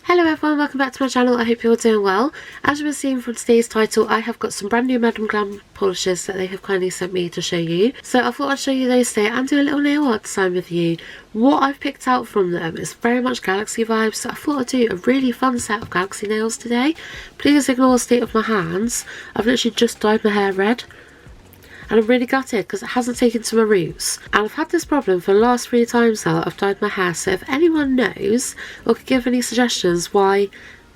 Hello everyone, welcome back to my channel. I hope you're all doing well. As you were seeing from today's title, I have got some brand new Madam Glam polishes that they have kindly sent me to show you. So I thought I'd show you those today and do a little nail art design with you. What I've picked out from them is very much galaxy vibes, so I thought I'd do a really fun set of galaxy nails today. Please ignore the state of my hands. I've literally just dyed my hair red. And I'm really gutted because it hasn't taken to my roots. And I've had this problem for the last 3 times now that I've dyed my hair. So if anyone knows or could give any suggestions why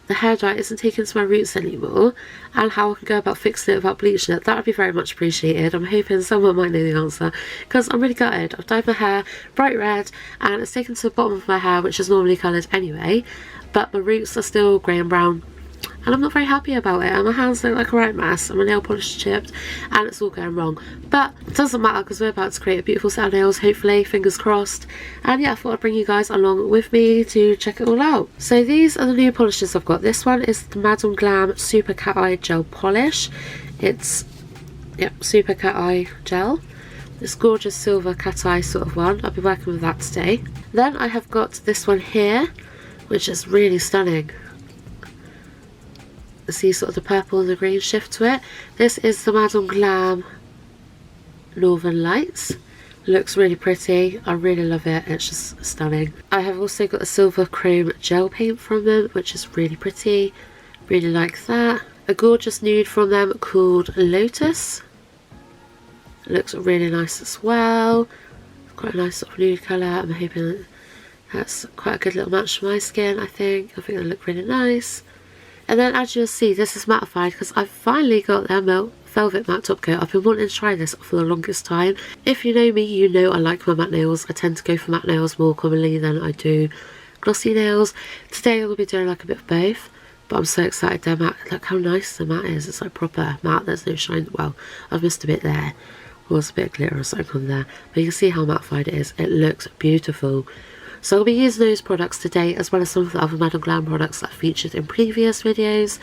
the hair dye isn't taken to my roots anymore and how I can go about fixing it without bleaching it, that would be very much appreciated. I'm hoping someone might know the answer because I'm really gutted. I've dyed my hair bright red and it's taken to the bottom of my hair, which is normally coloured anyway, but my roots are still grey and brown. And I'm not very happy about it, and my hands look like a right mess, and my nail polish is chipped, and it's all going wrong. But it doesn't matter because we're about to create a beautiful set of nails, hopefully, fingers crossed. And yeah, I thought I'd bring you guys along with me to check it all out. So these are the new polishes I've got. This one is the Madam Glam Super Cat Eye Gel Polish. It's, Super Cat Eye Gel. This gorgeous silver cat eye sort of one. I'll be working with that today. Then I have got this one here, which is really stunning. See sort of the purple and the green shift to it. This is the Madam Glam Northern Lights. Looks really pretty. I really love it. It's just stunning. I have also got a silver chrome gel paint from them, which is really pretty. Really like that. A gorgeous nude from them called Lotus. Looks really nice as well. Quite a nice sort of nude colour. I'm hoping that's quite a good little match for my skin. I think it'll look really nice. And then as you'll see, this is mattified because I've finally got their Velvet Matte Top Coat. I've been wanting to try this for the longest time. If you know me, you know I like my matte nails. I tend to go for matte nails more commonly than I do glossy nails. Today I'm going to be doing like a bit of both, but I'm so excited they're matte. Look how nice the matte is. It's like proper matte. There's no shine. Well, I've missed a bit there. There was a bit of glitter or something on there. But you can see how mattified it is. It looks beautiful. So I'll be using those products today as well as some of the other Madam Glam products that I've featured in previous videos.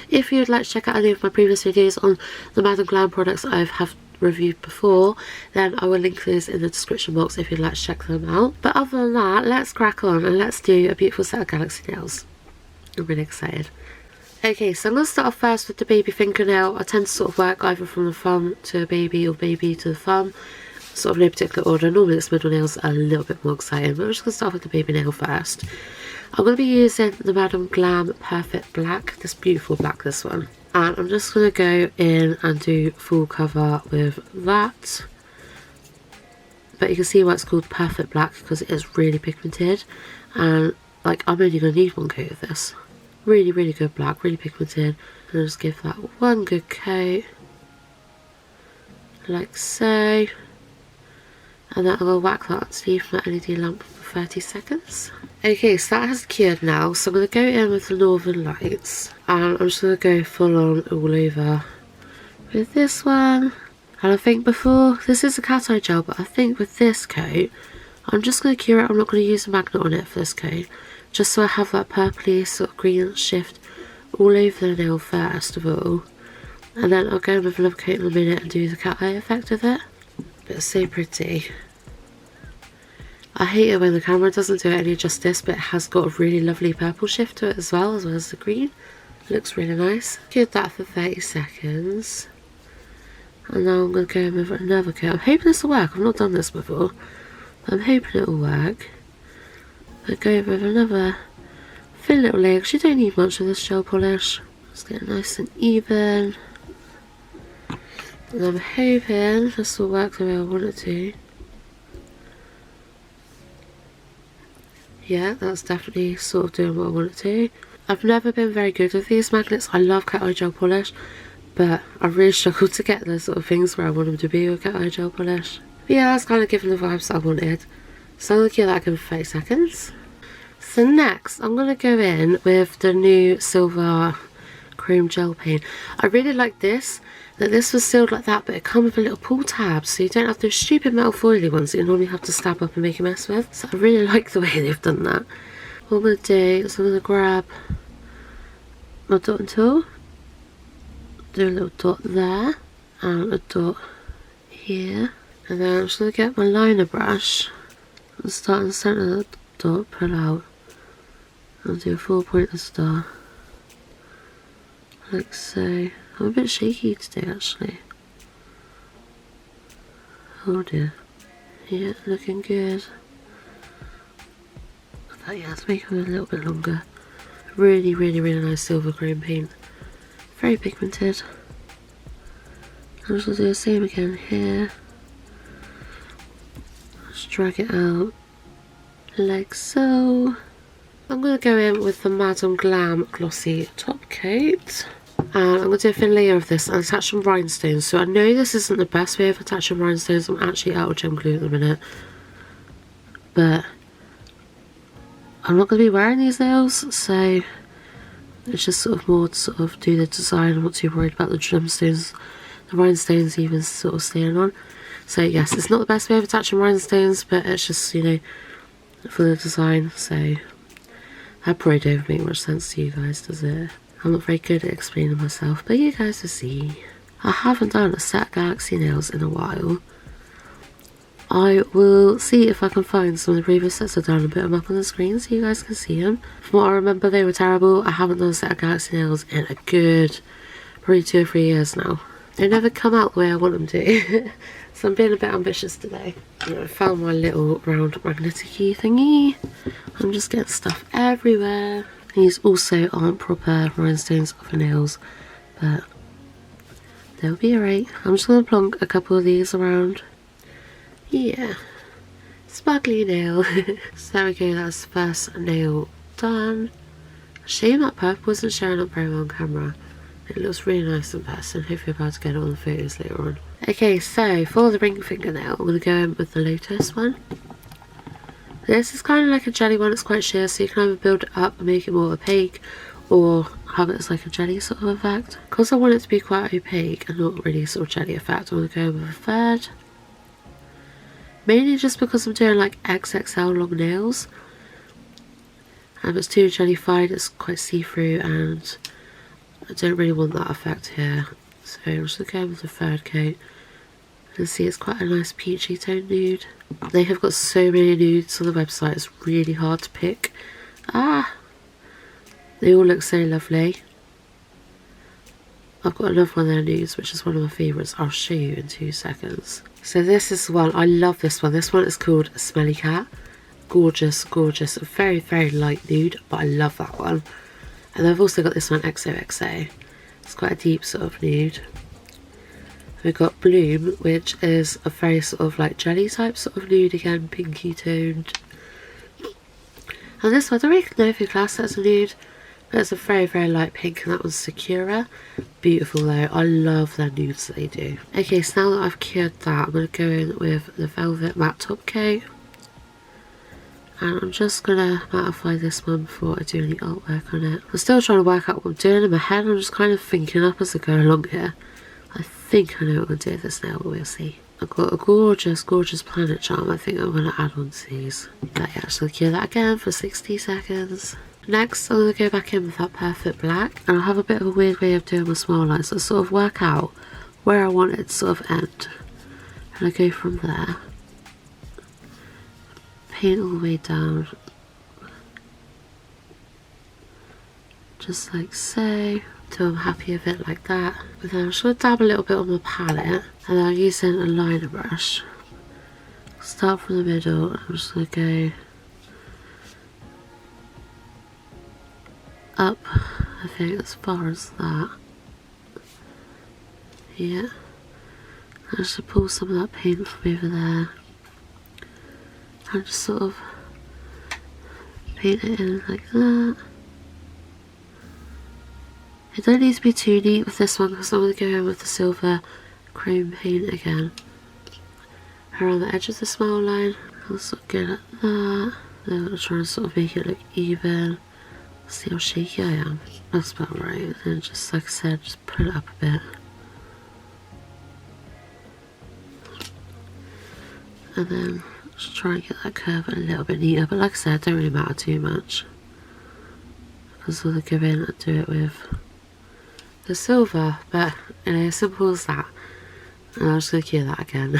If you'd like to check out any of my previous videos on the Madam Glam products I have reviewed before, then I will link those in the description box if you'd like to check them out. But other than that, let's crack on and let's do a beautiful set of galaxy nails. I'm really excited. Okay, so I'm going to start off first with the baby fingernail. I tend to sort of work either from the thumb to baby or baby to the thumb. Sort of no particular order. Normally it's middle nails are a little bit more exciting, but I'm just going to start with the baby nail first. I'm going to be using the Madam Glam Perfect Black, this beautiful black, this one. And I'm just going to go in and do full cover with that. But you can see why it's called Perfect Black because it is really pigmented. And like I'm only going to need one coat of this. Really, really good black, really pigmented. And I'll just give that one good coat. Like so. And then I'm going to whack that underneath my LED lamp for 30 seconds. Okay, so that has cured now. So I'm going to go in with the Northern Lights. And I'm just going to go full on all over with this one. And I think before, this is a cat eye gel, but I think with this coat, I'm just going to cure it. I'm not going to use a magnet on it for this coat. Just so I have that purpley sort of green shift all over the nail first of all. And then I'll go in with another coat in a minute and do the cat eye effect with it. It's so pretty. I hate it when the camera doesn't do it any justice, but it has got a really lovely purple shift to it as well as the green. It looks really nice. Cured that for 30 seconds. And now I'm going to go in with another coat. I'm hoping this will work. I've not done this before, but I'm hoping it will work. I'll go in with another thin little layer because you don't need much of this gel polish. Just get it nice and even. And I'm hoping this will work the way I want it to. Yeah, that's definitely sort of doing what I want it to. I've never been very good with these magnets. I love cat eye gel polish, but I really struggled to get the sort of things where I want them to be with cat eye gel polish. But yeah, that's kind of giving the vibes that I wanted. So I'm going to give that again for 30 seconds. So next, I'm going to go in with the new silver chrome gel paint. I really like this. That this was sealed like that, but it comes with a little pull tab, so you don't have those stupid metal foily ones that you normally have to stab up and make a mess with. So I really like the way they've done that. What I'm going to do is I'm going to grab my dotting tool, do a little dot there, and a dot here, and then I'm just going to get my liner brush and start in the centre of the dot, pull out I'll do a 4-point star. Like so. I'm a bit shaky today actually. Oh dear. Yeah, looking good. But yeah, let's make them a little bit longer. Really, really, really nice silver chrome paint. Very pigmented. I'm just going to do the same again here. Just drag it out like so. I'm going to go in with the Madam Glam Glossy Top Coat. And I'm going to do a thin layer of this and attach some rhinestones. So I know this isn't the best way of attaching rhinestones. I'm actually out of gem glue at the minute. But I'm not going to be wearing these nails, so it's just sort of more to sort of do the design. I'm not too worried about the gemstones, the rhinestones even sort of staying on. So yes, it's not the best way of attaching rhinestones, but it's just, you know, for the design. So that probably don't make much sense to you guys, does it? I'm not very good at explaining myself, but you guys will see. I haven't done a set of Galaxy nails in a while. I will see if I can find some of the previous sets I've done and put them up on the screen so you guys can see them. From what I remember, they were terrible. I haven't done a set of Galaxy nails in a good probably 2 or 3 years now. They never come out the way I want them to. So I'm being a bit ambitious today. I found my little round magnetic key thingy. I'm just getting stuff everywhere. These also aren't proper rhinestones for nails, but they'll be alright. I'm just going to plonk a couple of these around. Yeah, sparkly nail. So there we go, that's the first nail done. Shame that purple wasn't showing up very well on camera. It looks really nice in person. Hopefully I'll be able to get it on the photos later on. Okay, so for the ring fingernail, I'm going to go in with the Lotus one. This is kind of like a jelly one, it's quite sheer, so you can either build it up and make it more opaque, or have it as like a jelly sort of effect. Because I want it to be quite opaque and not really sort of jelly effect, I'm going to go in with a third. Mainly just because I'm doing like XXL long nails. And if it's too jellified, it's quite see-through and I don't really want that effect here. So I'm just going to go with the third coat. And see, it's quite a nice peachy tone nude. They have got so many nudes on the website, it's really hard to pick. They all look so lovely. I've got another one of their nudes, which is one of my favourites. I'll show you in 2 seconds. So this is the one, I love this one. This one is called Smelly Cat. Gorgeous, gorgeous, a very, very light nude, but I love that one. And I've also got this one, XOXO. It's quite a deep sort of nude. We've got Bloom, which is a very sort of like jelly type sort of nude again, pinky toned. And this one, I don't really know if you class it as a nude, but it's a very, very light pink, and that one's Sakura. Beautiful though, I love their nudes that they do. Okay, so now that I've cured that, I'm going to go in with the Velvet Matte Top Coat. And I'm just going to mattify this one before I do any artwork on it. I'm still trying to work out what I'm doing in my head, I'm just kind of thinking up as I go along here. I think I know what I'm going to do with this now, but we'll see. I've got a gorgeous, gorgeous planet charm I think I'm going to add on to these. But yeah, just going to cure that again for 60 seconds. Next, I'm going to go back in with that Perfect Black. And I'll have a bit of a weird way of doing my smile lines. So I sort of work out where I want it to sort of end. And I go from there. Paint all the way down. Just like so. Till I'm happy with it like that. And then I'm just going to dab a little bit on my palette, and then I'm using a liner brush. Start from the middle, I'm just going to go up, I think, as far as that. Yeah. I just pull some of that paint from over there. And just sort of paint it in like that. It don't need to be too neat with this one because I'm going to go in with the silver chrome paint again. Around the edge of the smile line. I'll sort of get at that. Then I'm going to try and sort of make it look even. See how shaky I am. That's about right. And then just like I said, just put it up a bit. And then just try and get that curve a little bit neater. But like I said, it don't really matter too much. Because I'm going to go in and do it with the silver, but you know, as simple as that. And I'm just going to cure that again.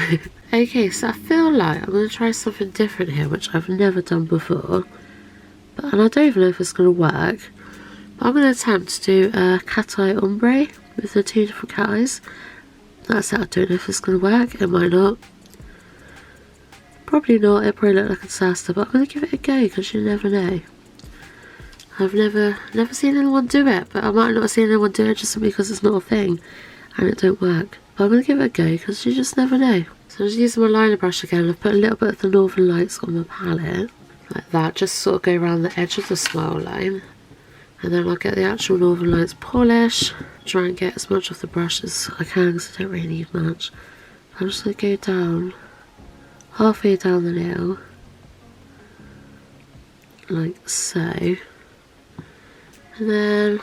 Okay, so I feel like I'm going to try something different here, which I've never done before. and I don't even know if it's going to work. But I'm going to attempt to do a cat eye ombre with the 2 different cat eyes. That's it. I don't know if it's going to work. It might not. Probably not. It probably look like a disaster, but I'm going to give it a go because you never know. I've never seen anyone do it, but I might not have seen anyone do it just because it's not a thing and it don't work. But I'm going to give it a go because you just never know. So I'm just using my liner brush again. I've put a little bit of the Northern Lights on my palette, like that, just sort of go around the edge of the smile line. And then I'll get the actual Northern Lights polish, try and get as much of the brush as I can because I don't really need much. I'm just going to go down, halfway down the nail, like so. And then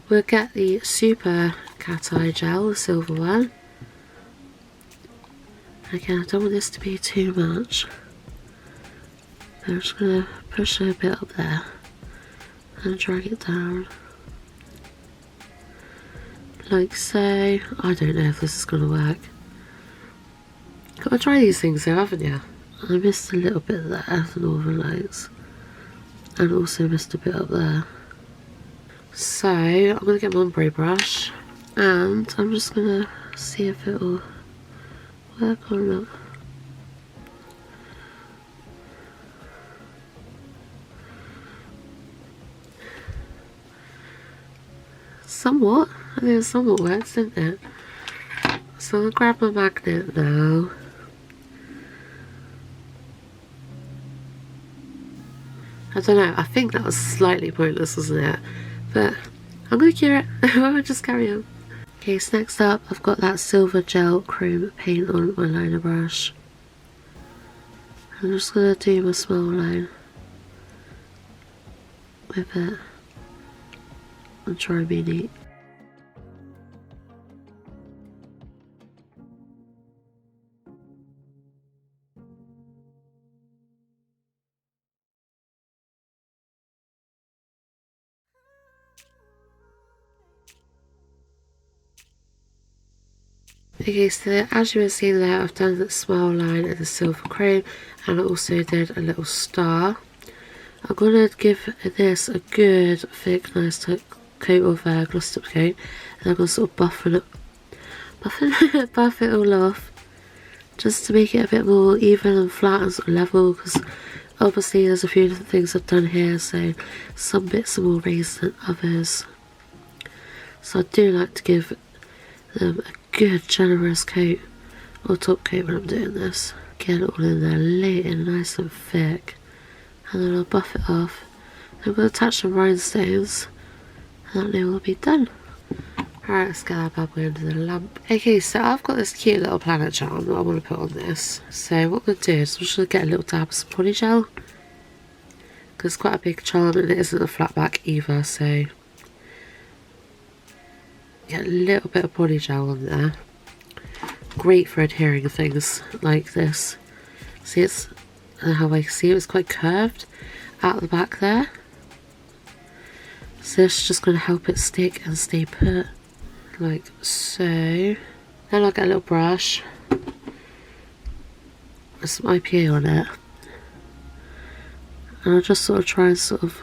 we'll get the Super Cat Eye Gel, the silver one. Again, I don't want this to be too much. I'm just going to push it a bit up there and drag it down. Like so. I don't know if this is going to work. Got to try these things though, haven't you? I missed a little bit there, the Northern Lights. And also missed a bit up there. So I'm going to get my ombre brush and I'm just going to see if it will work or not. Somewhat. I think it somewhat works, didn't it? So I'll grab my magnet now. I don't know, I think that was slightly pointless, wasn't it? But I'm going to cure it. I'll just carry on. Okay, so next up I've got that silver gel chrome paint on my liner brush. I'm just going to do my smile line with it and try and be neat. Okay, so as you were seeing there, I've done the smile line and the silver chrome, and I also did a little star. I'm going to give this a good, thick, nice coat of gloss top coat, and I'm going to sort of buff it all off, just to make it a bit more even and flat and sort of level, because obviously there's a few different things I've done here, so some bits are more raised than others. So I do like to give them a good generous coat or top coat when I'm doing this. Get it all in there, lay it in nice and thick, and then I'll buff it off. I'm going to attach some rhinestones and that nail will be done. Alright, let's get that bad boy under the lamp. Okay, so I've got this cute little planet charm that I want to put on this. So what I'm going to do is I'm just going to get a little dab of some poly gel, because it's quite a big charm and it isn't a flat back either, so get a little bit of poly gel on there. Great for adhering things like this. See, it's how I see it's quite curved at the back there. So it's just going to help it stick and stay put, like so. Then I'll get a little brush with some IPA on it, and I'll just sort of try and sort of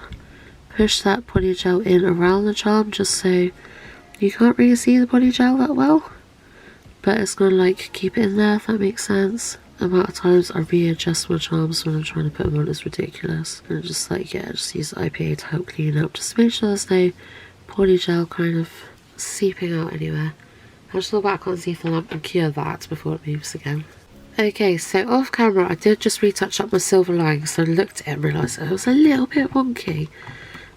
push that poly gel in around the charm, just so you can't really see the poly gel that well, but it's going to like keep it in there, if that makes sense. The amount of times I readjust my charms when I'm trying to put them on is ridiculous, and just like, yeah, just use IPA to help clean up, just to make sure there's no poly gel kind of seeping out anywhere. I'll just go back underneath the lamp and cure that before it moves again. Okay, so off camera I did just retouch up my silver line because I looked at it and realised it was a little bit wonky.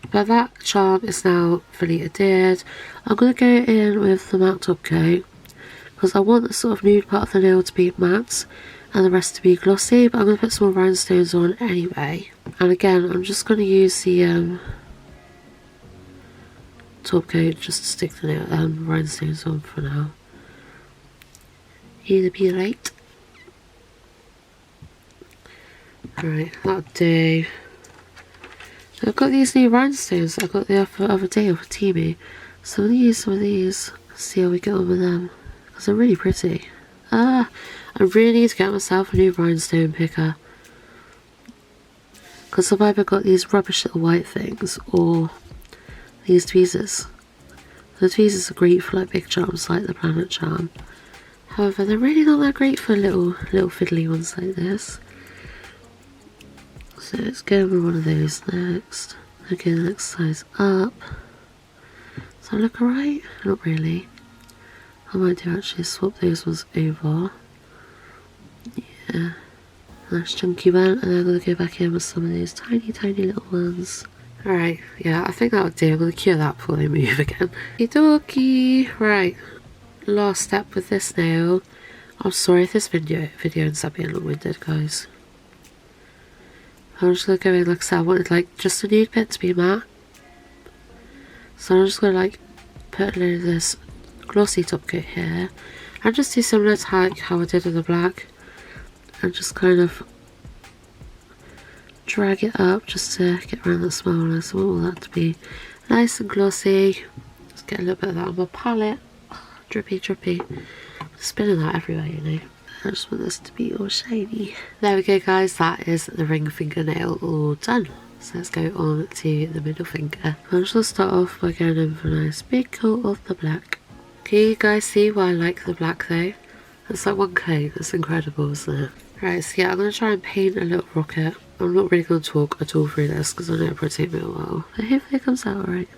But that charm is now fully adhered. I'm going to go in with the matte top coat because I want the sort of nude part of the nail to be matte and the rest to be glossy, but I'm going to put some more rhinestones on anyway. And again, I'm just going to use the top coat just to stick the nail rhinestones on for now. Either be right. Alright, that'll do. I've got these new rhinestones I got the other day off of TEMU, so I'm going to use some of these, see how we get on with them, because they're really pretty. I really need to get myself a new rhinestone picker. because I've either got these rubbish little white things or these tweezers. The tweezers are great for like big charms like the planet charm. However, they're really not that great for little fiddly ones like this. So let's go with one of those next. Okay, the next size up. Does that look alright? Not really. I might do actually swap those ones over. Yeah. Nice chunky one, and then I'm going to go back in with some of those tiny little ones. Alright, yeah, I think that'll do. I'm going to cure that before they move again. Okie. Right, last step with this nail. I'm sorry if this video ends up being long-winded, guys. I'm just going to go in, like I said, I wanted like just a nude bit to be matte. So I'm just going to like put a little of this glossy top coat here. And just do similar to how I did with the black. And just kind of drag it up just to get around the smile line. So I want all that to be nice and glossy. Just get a little bit of that on my palette. Drippy. Spinning that everywhere, you know. I just want this to be all shiny. There we go, guys. That is the ring fingernail all done. So let's go on to the middle finger. I'm just going to start off by going in for a nice big coat of the black. Can you guys see why I like the black though? It's like one coat. It's incredible, isn't it? Right, so yeah, I'm going to try and paint a little rocket. I'm not really going to talk at all through this because I know it'll probably take me a while. But hopefully it comes out alright.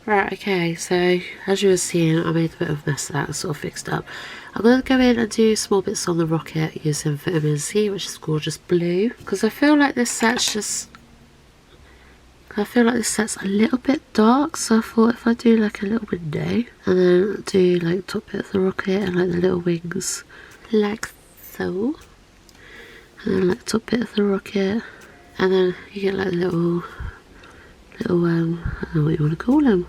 Right, okay, so as you were seeing, I made a bit of a mess of that and sort of fixed up. I'm going to go in and do small bits on the rocket using vitamin C, which is gorgeous blue. Because I feel like this set's a little bit dark, so I thought if I do like a little window and then do like top bit of the rocket and like the little wings like so. And then like top bit of the rocket, and then you get like little I don't know what you want to call them.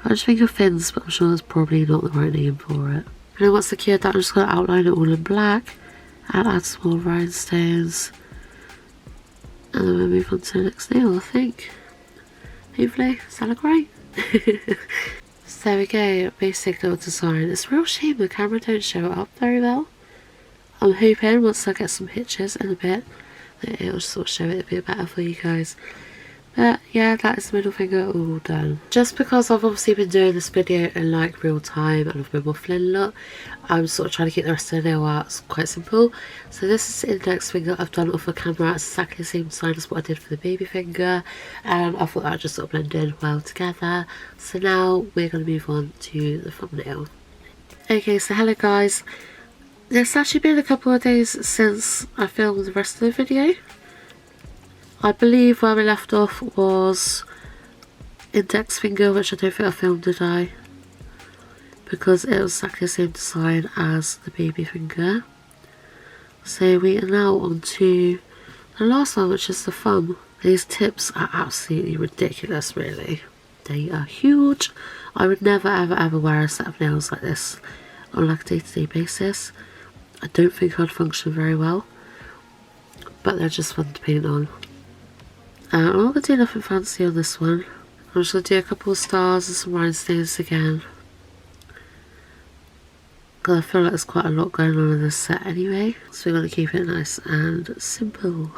I just think of fins, but I'm sure that's probably not the right name for it. And then once secured that, I'm just going to outline it all in black and add some more rhinestones. And then we'll move on to the next nail, I think. Hopefully, does that look right? So there we go, basic little design. It's a real shame the camera don't show it up very well. I'm hoping once I get some pictures in a bit that it'll sort of show it a bit better for you guys. But yeah, that is the middle finger all done. Just because I've obviously been doing this video in like real time and I've been waffling a lot, I'm sort of trying to keep the rest of the nail art quite simple. So this is the index finger I've done off the camera. It's exactly the same design as what I did for the baby finger. And I thought that would just sort of blend in well together. So now we're going to move on to the thumbnail. Okay, so hello guys. It's actually been a couple of days since I filmed the rest of the video. I believe where we left off was index finger, which I don't think I filmed, did I? Because it was exactly the same design as the baby finger. So we are now on to the last one, which is the thumb. These tips are absolutely ridiculous, really. They are huge. I would never ever wear a set of nails like this on like a day-to-day basis. I don't think I'd function very well, but they're just fun to paint on. I'm not going to do nothing fancy on this one. I'm just going to do a couple of stars and some rhinestones again, because I feel like there's quite a lot going on in this set anyway, so we're going to keep it nice and simple.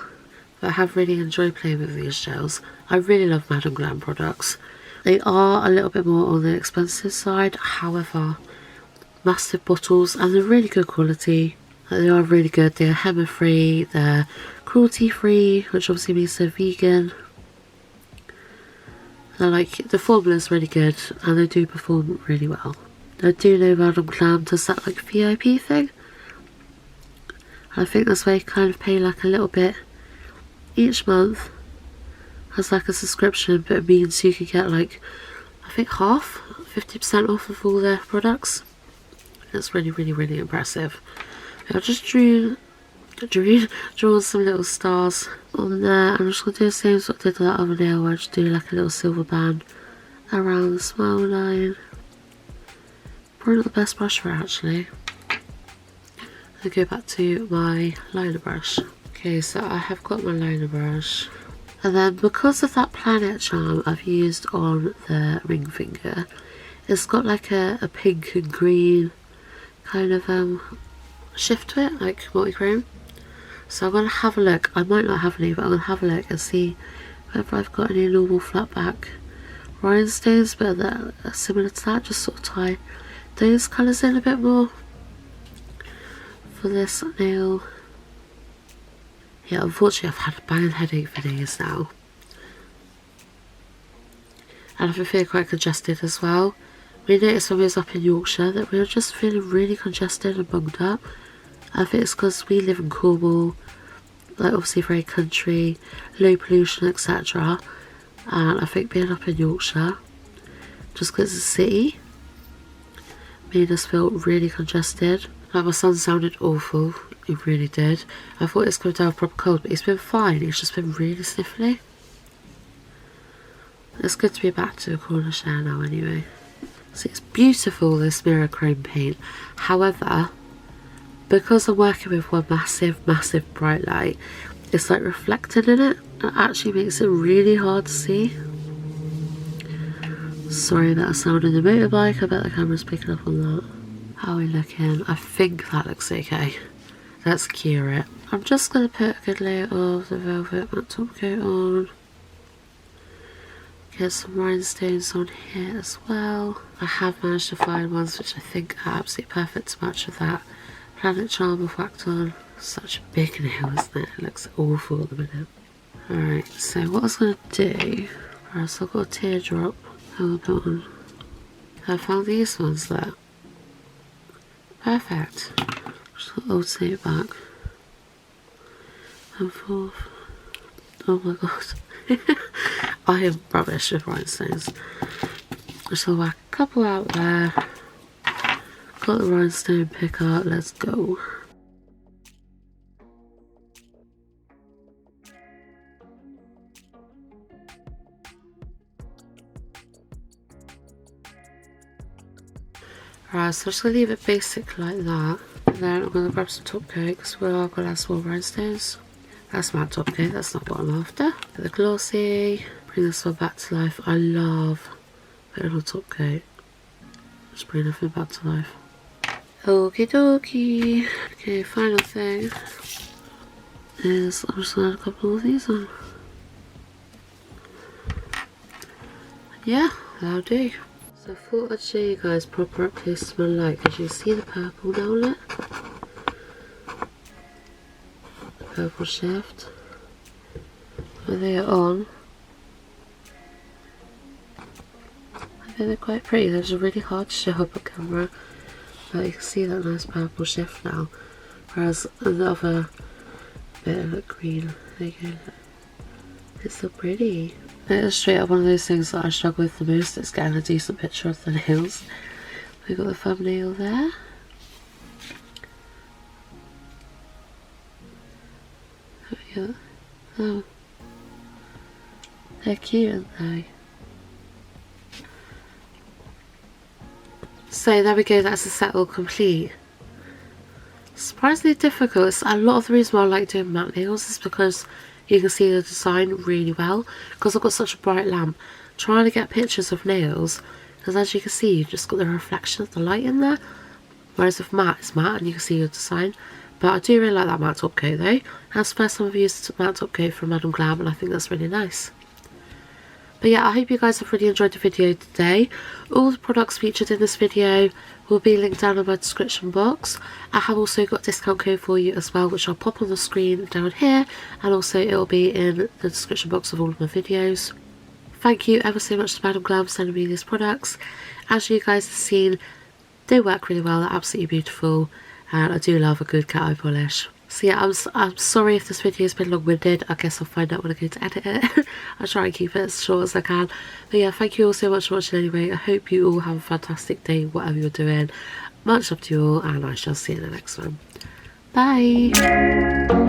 But I have really enjoyed playing with these gels. I really love Madam Glam products. They are a little bit more on the expensive side, however, massive bottles and they're really good quality. They are really good. They're HEMA free, they're cruelty free, which obviously means they're vegan. They're like, the formula is really good and they do perform really well. I do know Madam Glam does that like VIP thing. I think that's where you kind of pay like a little bit each month as like a subscription, but it means you can get like, I think half, 50% off of all their products. It's really impressive. I just drawn some little stars on there. I'm just going to do the same as what I did with that other nail, where I just do like a little silver band around the smile line. probably not the best brush for it actually. I'll go back to my liner brush. Okay, so I have got my liner brush. And then because of that planet charm I've used on the ring finger, it's got like a pink and green kind of shift to it, like multi-chrome. So I'm going to have a look. I might not have any, but I'm going to have a look and see whether I've got any normal flat back rhinestones, but that are similar to that. Just sort of tie those colours in a bit more for this nail. Yeah, unfortunately I've had a banging headache for days now. And I've been feeling quite congested as well. We noticed when we was up in Yorkshire that we were just feeling really congested and bunged up. I think it's because we live in Cornwall, like obviously very country, low pollution, etc. And I think being up in Yorkshire, just because it's a city, made us feel really congested. Like my son sounded awful, he really did. I thought it was going down proper cold, but he's been fine, he's just been really sniffly. It's good to be back to a Cornish air now anyway. So it's beautiful, this mirror chrome paint. However, because I'm working with one massive bright light, it's like reflecting in it. It actually makes it really hard to see. Sorry about the sound of the motorbike, I bet the camera's picking up on that. How are we looking? I think that looks okay. Let's cure it. I'm just going to put a good layer of the velvet matte top coat on. Get some rhinestones on here as well. I have managed to find ones which I think are absolutely perfect to match with that Planet Charm I've whacked on. Such a big nail, isn't it? It looks awful at the minute. Alright, so what I was going to do, right, so I've got a teardrop. I'll put on. I found these ones there. Perfect. Just got to alternate back and forth. Oh my god. I am rubbish with rhinestones. Just gonna whack a couple out there. Got the rhinestone picker, let's go. Right, so I'm just going to leave it basic like that. And then I'm going to grab some top coat because we're going to have small rhinestones. That's my top coat, that's not what I'm after. Get the glossy, bring this one back to life. I love putting on top coat. Just bring everything back to life. Okie dokie. Okay, final thing is I'm just going to add a couple of these on. Yeah, that'll do. So I thought I'd show you guys proper up close to my light because you see the purple now, look. The purple shift. When they are on, I think they're quite pretty. They're just really hard to show up on camera, but you can see that nice purple shift now. Whereas the other bit of green, there you go. It's so pretty. It's straight up one of those things that I struggle with the most. It's getting a decent picture of the nails. We've got the thumbnail there. There we go. Oh. They're cute, aren't they? So there we go, that's the set all complete. Surprisingly difficult. It's a lot of the reason why I like doing matte nails is because you can see the design really well. Because I've got such a bright lamp, trying to get pictures of nails, because as you can see you've just got the reflection of the light in there. Whereas with matte, it's matte and you can see your design. But I do really like that matte top coat though. That's the first time I've used matte top coat from Glam, and I think that's really nice. But yeah, I hope you guys have really enjoyed the video today. All the products featured in this video will be linked down in my description box. I have also got a discount code for you as well, which I'll pop on the screen down here, and also it will be in the description box of all of my videos. Thank you ever so much to Madam Glam for sending me these products. As you guys have seen, they work really well, they're absolutely beautiful, and I do love a good cat eye polish. So yeah, I'm sorry if this video has been long-winded. I guess I'll find out when I go to edit it. I'll try and keep it as short as I can. But yeah, thank you all so much for watching anyway. I hope you all have a fantastic day, whatever you're doing. Much love to you all, and I shall see you in the next one. Bye!